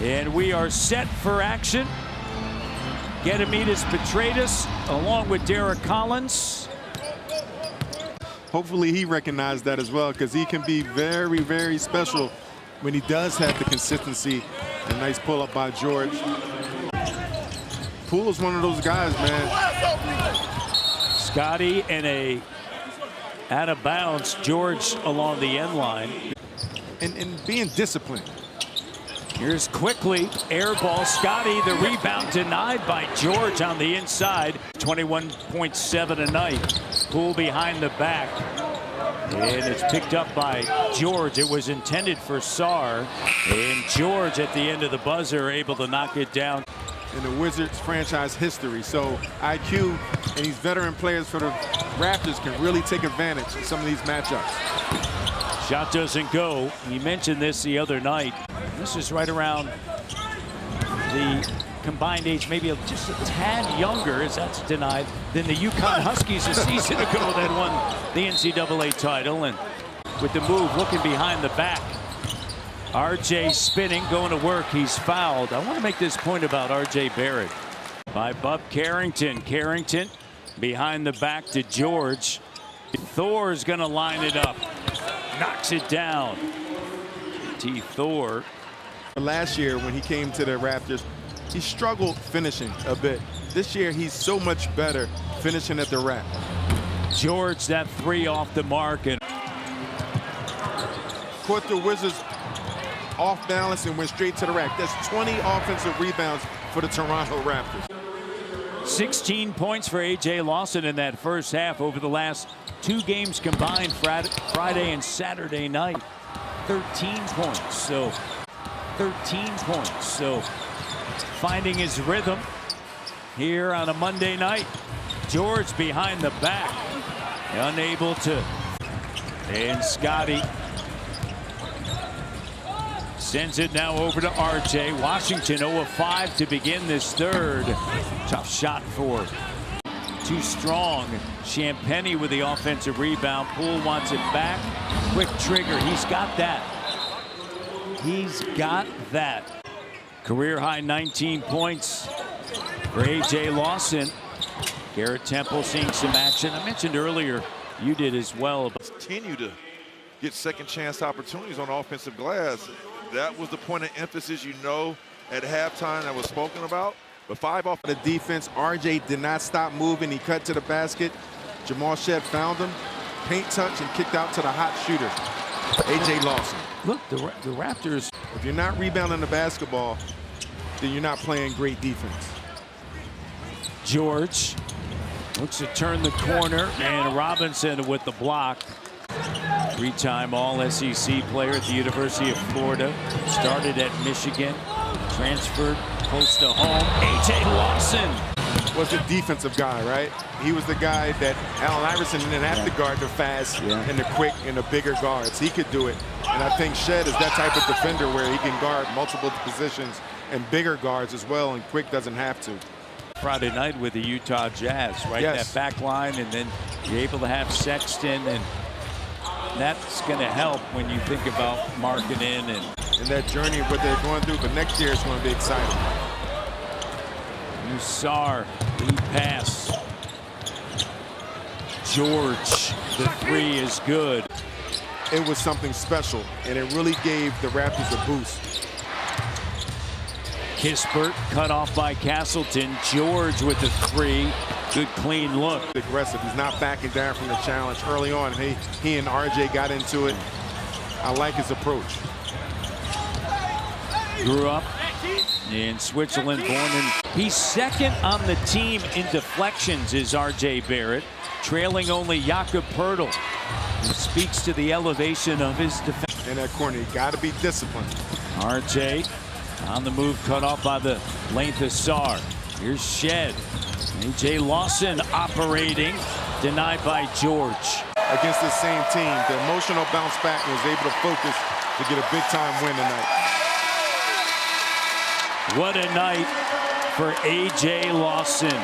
And we are set for action. Gediminas Petraitis along with Derek Collins. Hopefully he recognized that as well, because he can be very, very special when he does have the consistency. A nice pull-up by George. Poole is one of those guys, man. Scotty and a out of bounds George along the end line. And being disciplined. Here's quickly, air ball, Scotty, the rebound denied by George on the inside. 21.7 a night. Poole behind the back. And it's picked up by George. It was intended for Sarr. And George at the end of the buzzer able to knock it down. In the Wizards franchise history. So IQ and these veteran players for the Raptors can really take advantage of some of these matchups. Shot doesn't go. You mentioned this the other night. This is right around the combined age, maybe just a tad younger, as that's denied, than the UConn Huskies a season ago that won the NCAA title. And with the move, looking behind the back. RJ spinning, going to work. He's fouled. I want to make this point about RJ Barrett. By Bub Carrington. Carrington behind the back to George. Thor's going to line it up. Knocks it down. T. Thor. Last year when he came to the Raptors, he struggled finishing a bit. This year he's so much better finishing at the rack. George, that three off the mark. And caught the Wizards off balance and went straight to the rack. That's 20 offensive rebounds for the Toronto Raptors. 16 points for A.J. Lawson in that first half over the last 2 games combined, Friday and Saturday night. 13 points. So 13 points. So finding his rhythm here on a Monday night. George behind the back. Unable to. And Scotty sends it now over to RJ. Washington 0 of 5 to begin this third. Tough shot for too strong. Champagnie with the offensive rebound. Poole wants it back. Quick trigger. He's got that. He's got that. Career high 19 points for A.J. Lawson. Garrett Temple seeing some action. I mentioned earlier, you did as well. Continue to get second chance opportunities on offensive glass. That was the point of emphasis, you know, at halftime that was spoken about. But 5 off the defense. RJ did not stop moving. He cut to the basket. Jamal Shead found him. Paint touch and kicked out to the hot shooter, A.J. Lawson. Look, the Raptors. If you're not rebounding the basketball, then you're not playing great defense. George looks to turn the corner, and Robinson with the block. 3-time All-SEC player at the University of Florida. Started at Michigan. Transferred close to home. A.J. Lawson was the defensive guy, right? He was the guy that Allen Iverson didn't have to guard the fast and the quick and the bigger guards. He could do it. And I think Shead is that type of defender where he can guard multiple positions and bigger guards as well, and Quick doesn't have to. Friday night with the Utah Jazz, right? Yes. That back line, and then you're able to have Sexton, and that's going to help when you think about marking in and that journey of what they're going through. But next year it's going to be exciting. Sarr, lead pass. George, the 3 is good. It was something special, and it really gave the Raptors a boost. Kispert cut off by Castleton. George with the 3. Good clean look. Aggressive. He's not backing down from the challenge early on. He and RJ got into it. I like his approach. Grew up in Switzerland, born in. He's second on the team in deflections is RJ Barrett, trailing only Jakob Poeltl. It speaks to the elevation of his defense. In that corner, you got to be disciplined. RJ on the move, cut off by the length of Sarr. Here's Shead. A.J. Lawson operating, denied by George. Against the same team, the emotional bounce back and was able to focus to get a big-time win tonight. What a night for A.J. Lawson.